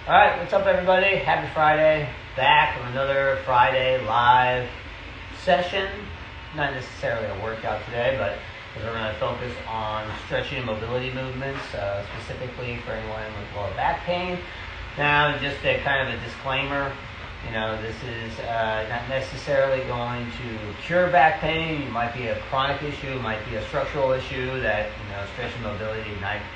Alright, what's up everybody? Happy Friday. Back on another Friday live session. Not necessarily a workout today, but we're going to focus on stretching and mobility movements, specifically for anyone with lower back pain. Now, just a kind of a disclaimer, this is not necessarily going to cure back pain. It might be a chronic issue, it might be a structural issue that, stretch and mobility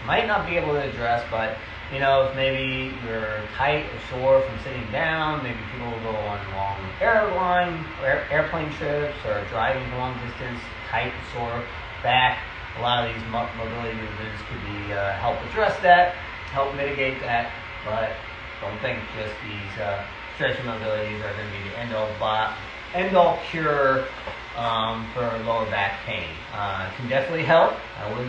might not be able to address, but if maybe you're tight or sore from sitting down, maybe people will go on long airplane trips or driving long distance, tight and sore back. A lot of these mobility movements could be help address that, help mitigate that, but don't think just these stretch and mobilities are going to be the end-all cure for lower back pain. It can definitely help. I would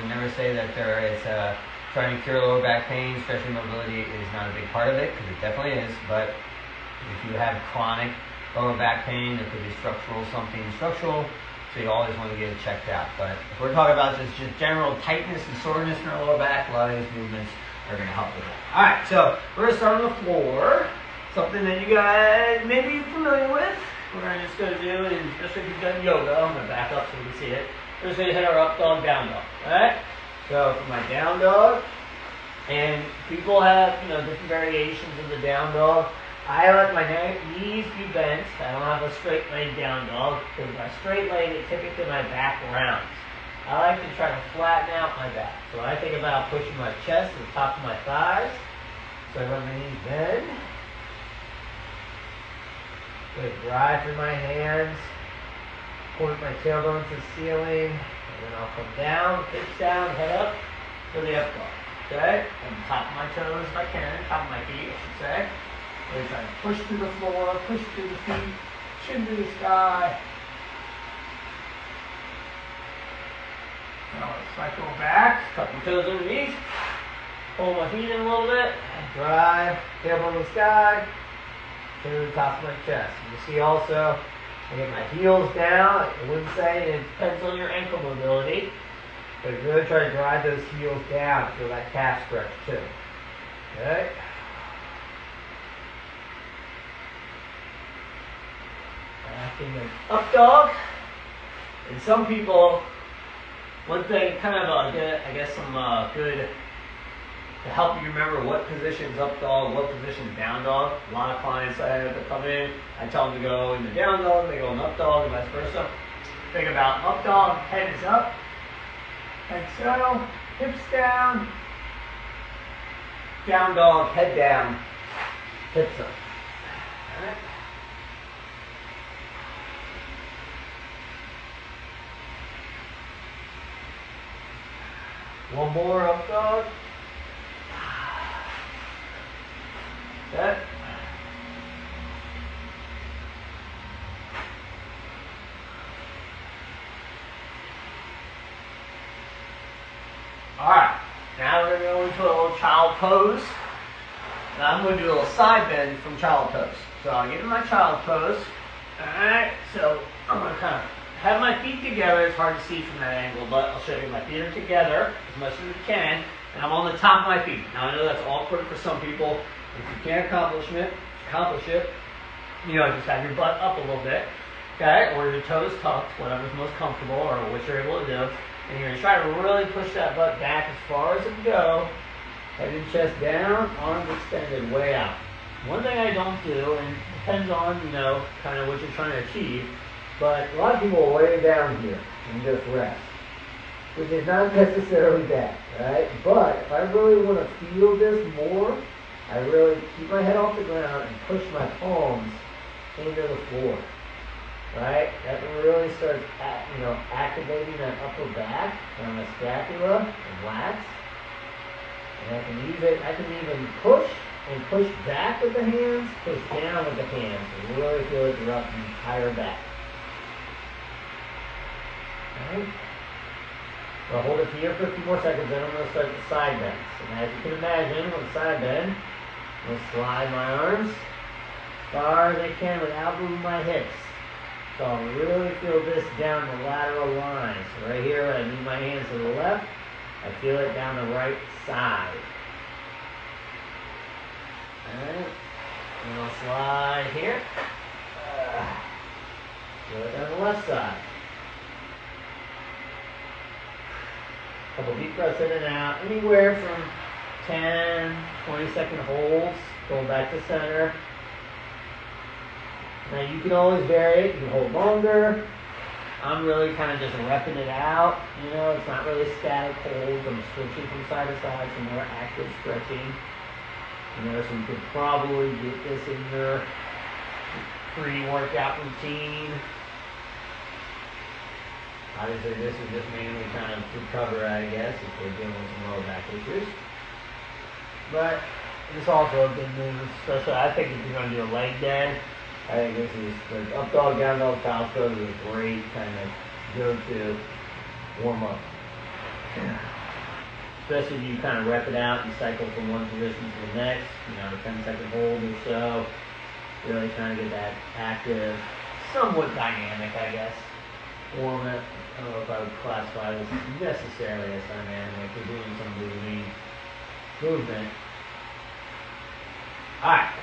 never say that there is trying to cure lower back pain. Stretch and mobility is not a big part of it, because it definitely is. But if you have chronic lower back pain, it could be something structural, so you always want to get it checked out. But if we're talking about just general tightness and soreness in our lower back, a lot of these movements are going to help with that. All right, so we're going to start on the floor. Something that you guys may be familiar with. We're just going to do, and especially if you've done yoga, I'm going to back up so you can see it. We're just going to hit our up dog, down dog. All right? So for my down dog, and people have different variations of the down dog. I let my knees be bent. I don't have a straight leg down dog, because my straight leg, typically my back rounds. I like to try to flatten out my back. So when I think about pushing my chest to the top of my thighs, so I let my knees bend. Good, drive through my hands, point my tailbone to the ceiling, and then I'll come down, pitch down, head up for the up dog. Okay? And top of my toes if I can, top of my feet, I should say. Really try to push through the floor, push through the feet, chin to the sky. Now let's cycle back, tuck my toes underneath, pull my feet in a little bit, drive, tailbone to the sky, to the top of my chest. You see also, I get my heels down. I wouldn't say it depends on your ankle mobility, but really try to drive those heels down, feel that calf stretch too. Okay? Back in the up dog. And some people, one thing, kind of some good to help you remember what position's up dog, what position's down dog. A lot of clients I have that come in, I tell them to go in the down dog, they go in the up dog, and vice versa. Think about up dog, head is up, like so, hips down. Down dog, head down, hips up. All right. One more up dog. Okay. Alright, now we're going to go into a little child pose. Now I'm going to do a little side bend from child pose. So I'll get in my child pose. Alright, so I'm going to kind of have my feet together. It's hard to see from that angle, but I'll show you. My feet are together as much as we can, and I'm on the top of my feet. Now I know that's awkward for some people. If you can't accomplish it, just have your butt up a little bit, okay, or your toes tucked, whatever's most comfortable, or what you're able to do. And you're going to try to really push that butt back as far as it can go. Head and chest down, arms extended way out. One thing I don't do, and it depends on, kind of what you're trying to achieve, but a lot of people will lay down here and just rest, which is not necessarily bad, right? But if I really want to feel this more, I really keep my head off the ground and push my palms into the floor, right? That really starts, activating that upper back and the scapula and lats. And I can even push and push back with the hands, push down with the hands, and really feel it throughout the entire back. All right. So I'll hold it here for a few more seconds, then I'm going to start the side bends. And as you can imagine, with the side bend, I'm going to slide my arms as far as I can without moving my hips. So I'll really feel this down the lateral line. So right here, when I move my hands to the left, I feel it down the right side. Alright. And I'll slide here. Do it on the left side. Couple deep breaths in and out. Anywhere from 10, 20-second holds. Going back to center. Now you can always vary it. You can hold longer. I'm really kind of just repping it out. You know, it's not really static holds. I'm switching from side to side, some more active stretching. You know, so you could probably get this in your pre-workout routine. Obviously, this is just mainly kind of to cover, I guess, if we're dealing with some lower back issues. But it's also a good move, especially I think if you're going to do a leg day. I think this is like up dog, down dog, top dog is a great kind of go-to warm up. Especially if you kind of rep it out, you cycle from one position to the next, you know, 10-second hold or so. Really trying to get that active, somewhat dynamic, I guess. Warm it. I don't know if I would classify this necessarily as dynamic. We're doing some movement. Alright.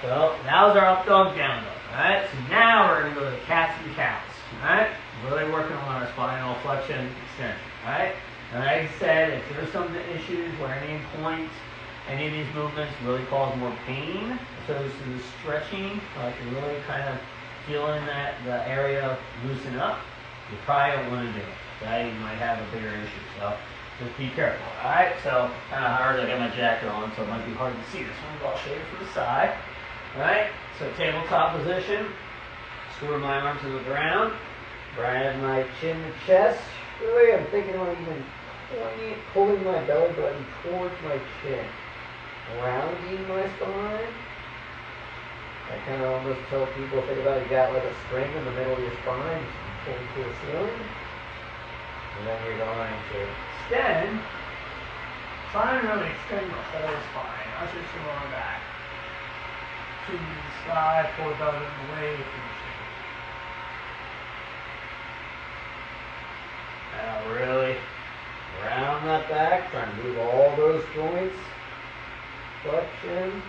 So that was our up dog, down dog. Alright, so now we're going to go to cats and cows. Alright, really working on our spinal flexion extension. Alright, and like I said, if there's some issues where any point, any of these movements really cause more pain associated with the stretching, like you're really kind of feeling that the area loosen up, you probably don't want to do it. Right, you might have a bigger issue. So just be careful. Alright, so kind of hard. I got my jacket on, so it might be hard to see this one, but I'll show you from the side. Alright, so tabletop position, screw my arms to the ground, grab my chin to chest. Really, I'm thinking of even pulling my belly button towards my chin, rounding my spine. I kind of almost tell people, think about you got like a string in the middle of your spine, pull to the ceiling, and then you're going to extend. Try and really extend the whole spine, not just your lower back. To the side, pull it out of the way. Now really round that back, trying to move all those joints. Flexion.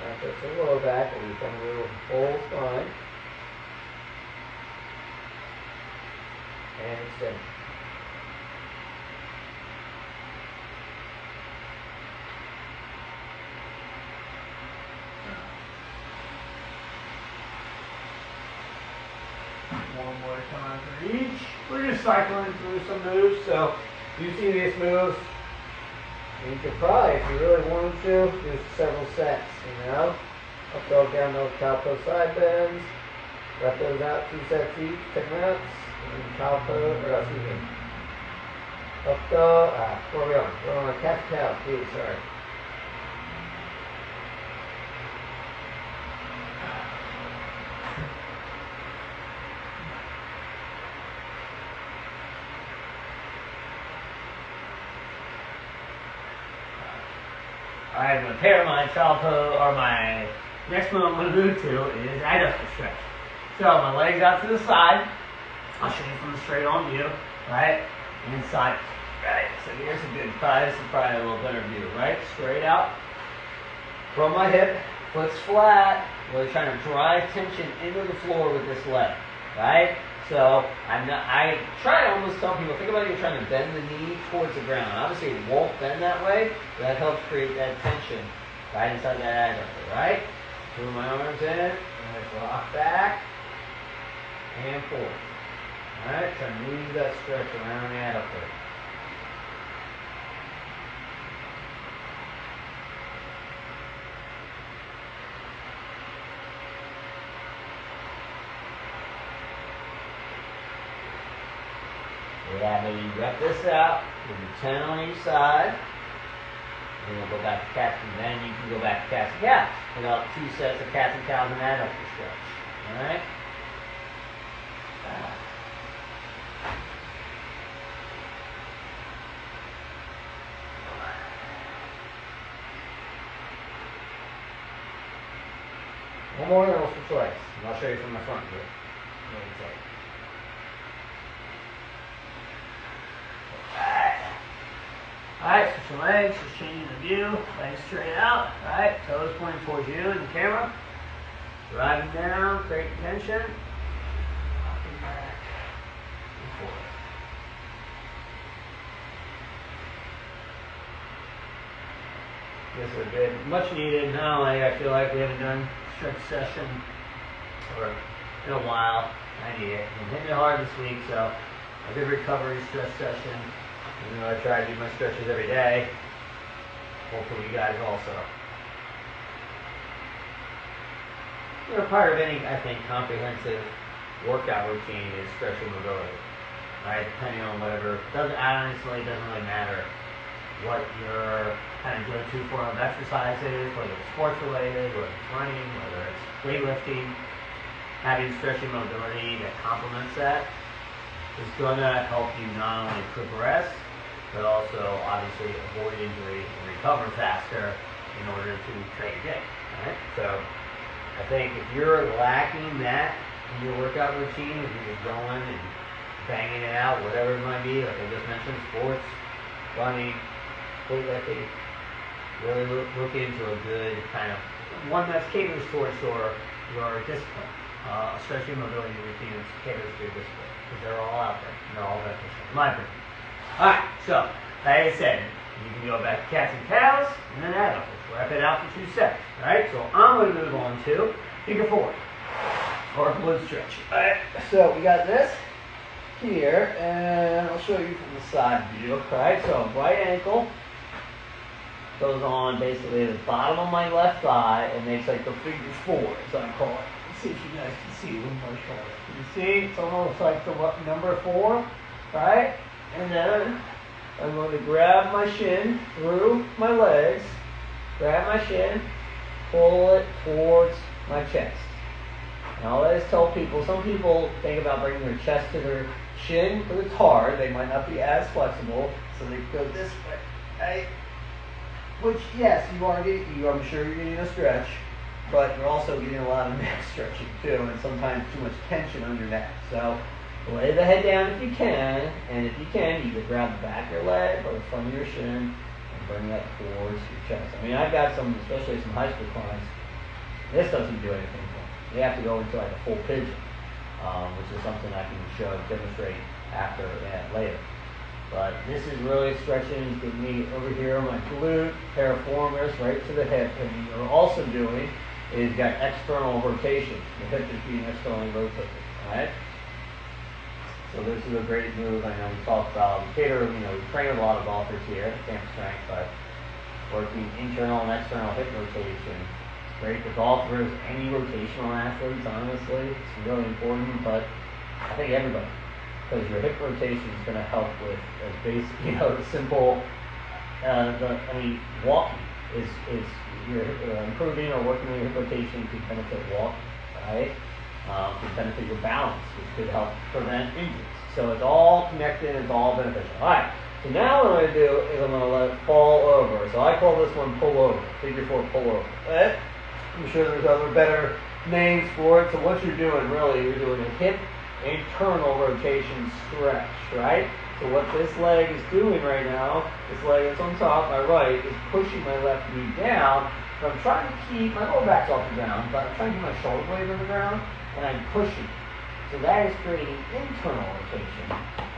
Not just the lower back, but we can move the whole spine. And extend. One more time for each. We're just cycling through some moves, so you see these moves, you could probably, if you really wanted to, do several sets, you know? Up dog, down dog, cow pose, side bends. Rep those out, 2 sets each, 10 reps. And cow pose, or excuse me. Up dog, where are we on? We're on a cat cow, please, sorry. Alright, my pair, my child pose, or my next move I'm going to move to is adductor stretch. So my legs out to the side. I'll show you from the straight on view, right? Inside, right? So here's a good, this is probably a little better view, right? Straight out from my hip, foot's flat. Really trying to drive tension into the floor with this leg, right? So I try to almost tell people, think about it, you're trying to bend the knee towards the ground. Obviously it won't bend that way, but that helps create that tension right inside that adductor, right? Move my arms in, and let's rock back and forward. Alright, trying to move that stretch around the adductor. Yeah, maybe you rep this out, we'll do 10 on each side, and we'll go back to cats, and then you can go back to cats and cows. About 2 sets of cats and cows and adductor stretch. Alright? One more, then we'll switch legs. And I'll show you from the front here. Alright, switch your legs, just changing the view, legs straight out, alright, toes pointing towards you in the camera. Driving down, creating tension. Up and back and forth. This is a good, much needed. Not only I feel like we haven't done stretch session in a while. I need it. I'm hitting it hard this week, so a good recovery stretch session. You know, I try to do my stretches every day. Hopefully you guys also. You know, part of any, I think, comprehensive workout routine is stretching mobility. Right? Depending on whatever. Honestly, it doesn't really matter what your kind of go-to form of exercise is, whether it's sports related, whether it's running, whether it's weightlifting. Having stretching mobility that complements that is going to help you not only progress, but also obviously avoid injury and recover faster in order to train again. Right? So I think if you're lacking that in your workout routine, if you're just going and banging it out, whatever it might be, like I just mentioned, sports, running, weightlifting, really look into a good kind of one that caters towards your discipline. Stretching mobility routines caters to your discipline because they're all out there and they're all beneficial, in my opinion. Alright, so like I said, you can go back to cats and cows and then adults. Wrap it out for 2 seconds. Alright, so I'm going to move on to figure 4 or glute stretch. Alright, so we got this here and I'll show you from the side view. Alright, so right ankle goes on basically the bottom of my left thigh and makes like the figure 4 as I call it. Let's see if you guys can see with my shoulder. You see, it's almost like the number 4, right? And then I'm going to grab my shin through my legs, grab my shin, pull it towards my chest. And I always tell people, some people think about bringing their chest to their shin because it's hard. They might not be as flexible, so they go this way, right? Which, yes, I'm sure you're getting a stretch, but you're also getting a lot of neck stretching too, and sometimes too much tension on your neck. So lay the head down if you can, and if you can, either grab the back of your leg or the front of your shin and bring that towards your chest. I mean, I've got some, especially some high school clients, this doesn't do anything for them. They have to go into like a full pigeon, which is something I can demonstrate later. But this is really stretching the knee over here, my glute, piriformis, right to the hip. And what you're also doing is got external rotation. The hip is being externally rotated, right? So this is a great move. I know we talked about, we train a lot of golfers here at Camp Strength, but working internal and external hip rotation. It's great for golfers, any rotational athletes, honestly. It's really important, but I think everybody. Because your hip rotation is going to help with the simple. Walking is you're improving or working on your hip rotation to benefit walking, right? To benefit your balance, which could help prevent injuries. So it's all connected. It's all beneficial. All right. So now what I'm going to do is I'm going to let it fall over. So I call this one pull over. Figure 4 pull over. Right? I'm sure there's other better names for it. So what you're doing really, you're doing a hip internal rotation stretch, right? So what this leg is doing right now, this leg that's on top, my right, is pushing my left knee down, but I'm trying to keep, my lower back's off the ground, but I'm trying to keep my shoulder blade on the ground, and I'm pushing. So that is creating internal rotation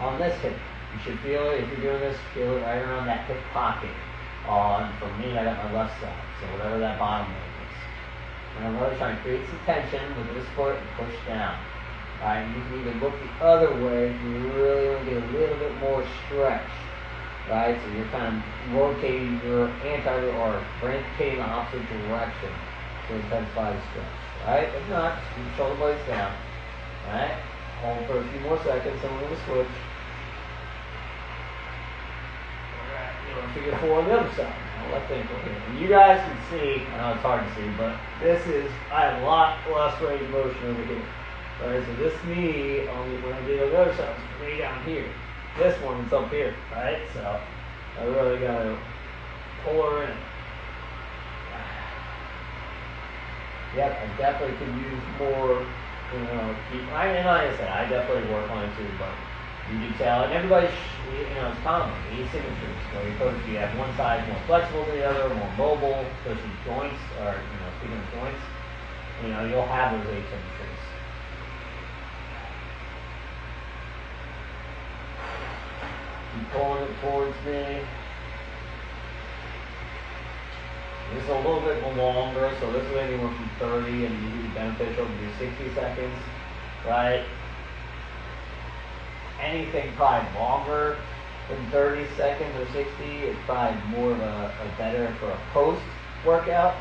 on this hip. You should feel it, if you're doing this, feel it right around that hip pocket. For me, I got my left side, so whatever that bottom leg is. And I'm really trying to create some tension with this foot and push down. Right, you can even look the other way if you really want to get a little bit more stretch. Right, so you're kind of rotating your rotating the opposite direction to intensify the stretch. Right, if not, just keep the shoulder blades down. Right, hold for a few more seconds, and we're going to switch. Alright, figure 4 on the other side. Now left ankle here. And you guys can see, I know it's hard to see, but I have a lot less range of motion over here. Alright, so this knee, when I do the other side, is way down here. This one's up here, right? So I really got to pull her in. Yep, I definitely could use more, and like I said, I definitely work on it too, but You detail, and everybody, it's common. Asymmetries. So you have one side more flexible than the other, more mobile, especially joints, or speaking of joints, you'll have those asymmetries. Keep pulling it towards me. This is a little bit longer, so this is anywhere from 30 and usually beneficial to do 60 seconds, right? Anything probably longer than 30 seconds or 60 is probably more of a better for a post-workout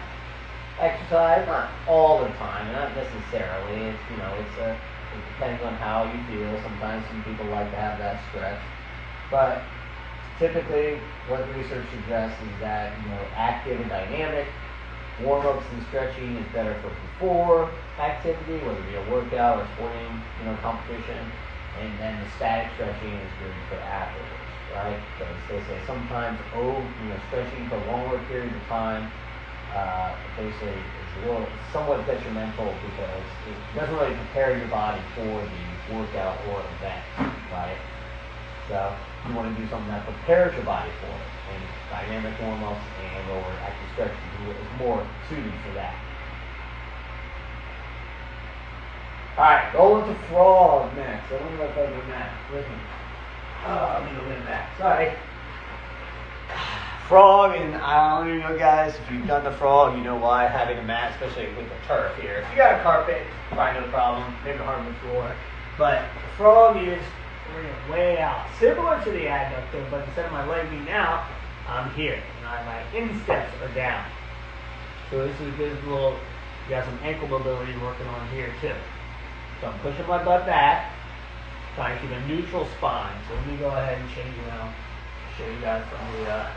exercise. Not all the time, not necessarily. It depends on how you feel. Sometimes some people like to have that stretch, but typically what research suggests is that active and dynamic warm-ups and stretching is better for before activity, whether it be a workout or sporting competition, and then the static stretching is good for afterwards, right? Because they say sometimes stretching for longer periods of time basically is somewhat detrimental because it doesn't really prepare your body for the workout or event, right? So you want to do something that prepares your body for it, and dynamic warm-ups or active stretching is more suited for that. Alright, go into frog next. I don't know if I have a mat with me. Let me go get a mat. Sorry. Frog, and I don't even know, guys, if you've done the frog, you know why having a mat, especially with the turf here. If you got a carpet, probably no problem. Maybe a hardwood floor. But the frog is way out. Similar to the adductor, but instead of my leg being out, I'm here. And my insteps are down. So this is good little, you got some ankle mobility working on here too. So I'm pushing my butt back, trying to keep a neutral spine. So let me go ahead and change around, show you guys from the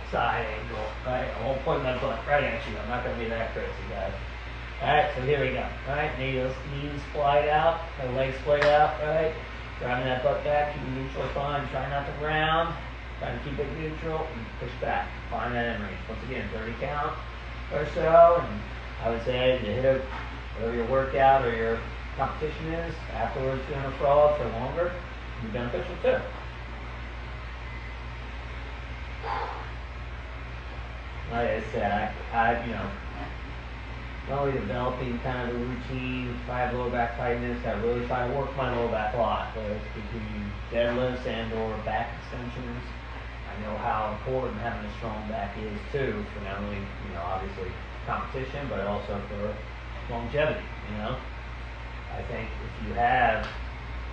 side angle. Right, I won't point my butt right at you. I'm not going to be that crazy, guys. Alright, so here we go. Alright, knees splayed out, my legs splayed out, right? Driving that butt back, keep a neutral spine, try not to round, try to keep it neutral, and push back. Find that in range. Once again, 30 count or so, and I would say to hit it, whatever your workout or your competition is, afterwards doing a frog for longer, be beneficial too. Like I said, I not only developing kind of a routine, if I have lower back tightness, I really try to work my lower back a lot, whether it's between deadlifts and or back extensions. I know how important having a strong back is too, for not only, obviously competition, but also for longevity, I think if you have,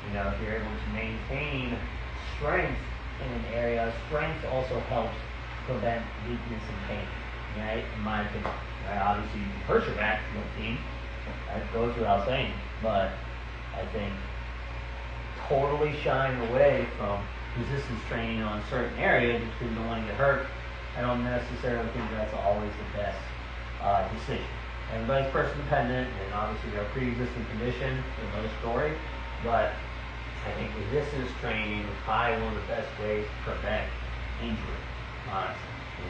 if you're able to maintain strength in an area, strength also helps prevent weakness and pain, right? In my opinion. Right? Obviously, you can hurt your back if you don't team. That goes without saying. But I think totally shying away from resistance training on certain areas because you don't want to get hurt, I don't necessarily think that's always the best decision. Everybody's person dependent, and obviously their pre-existing condition is another story. But I think resistance training is probably one of the best ways to prevent injury, honestly,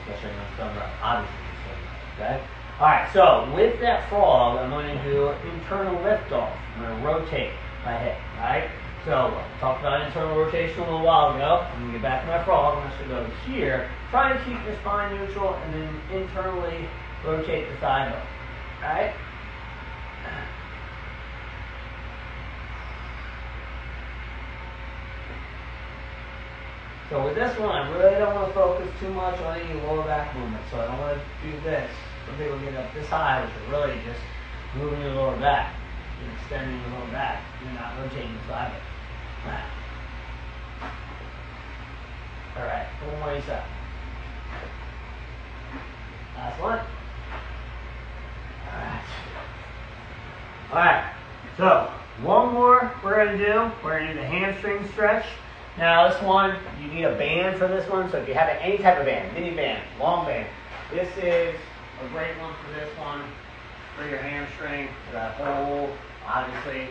especially when it's done right. Obviously, it's done right. Okay. All right. So with that frog, I'm going to do internal lift off. I'm going to rotate my head. All right. So I talked about internal rotation a little while ago. I'm going to get back to my frog. I'm going to go here, try and keep the spine neutral, and then internally rotate the thigh bone. All right. So with this one, I really don't want to focus too much on any lower back movement. So I don't want to do this. Some people get up this high, which are really just moving your lower back and extending your lower back. You're not rotating the thigh bone. All right, one more side. Last one. All right. So one more we're going to do. We're going to do the hamstring stretch. Now this one, you need a band for this one. So if you have any type of band, mini band, long band, this is a great one for this one. For your hamstring, that whole, obviously,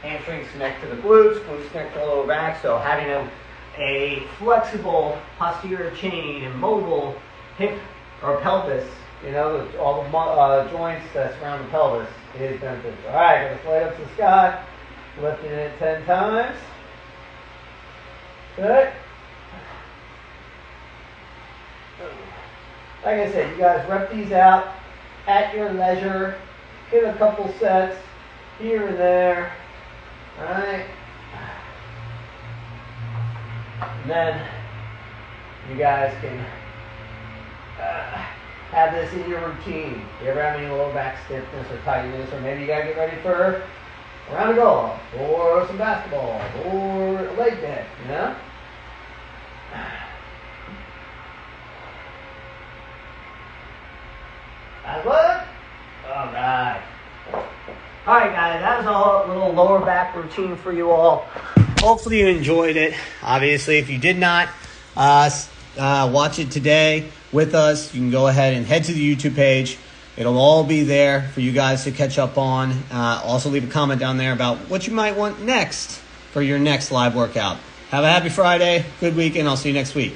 hamstrings connect to the glutes, glutes connect to the lower back. So having a flexible posterior chain and mobile hip or pelvis, all the joints that surround the pelvis is beneficial. All right, let's light up to the sky, lifting it 10 times. Good. Like I said, you guys rep these out at your leisure. Get a couple sets here and there. Alright. And then you guys can have this in your routine. If you ever have any lower back stiffness or tightness, or maybe you gotta get ready for a round of golf, or some basketball, or a leg day, you know? That's what? Alright. Alright guys, that was a little lower back routine for you all. Hopefully you enjoyed it. Obviously, if you did not watch it today with us, you can go ahead and head to the YouTube page. It'll all be there for you guys to catch up on. Also leave a comment down there about what you might want next for your next live workout. Have a happy Friday, good weekend. I'll see you next week.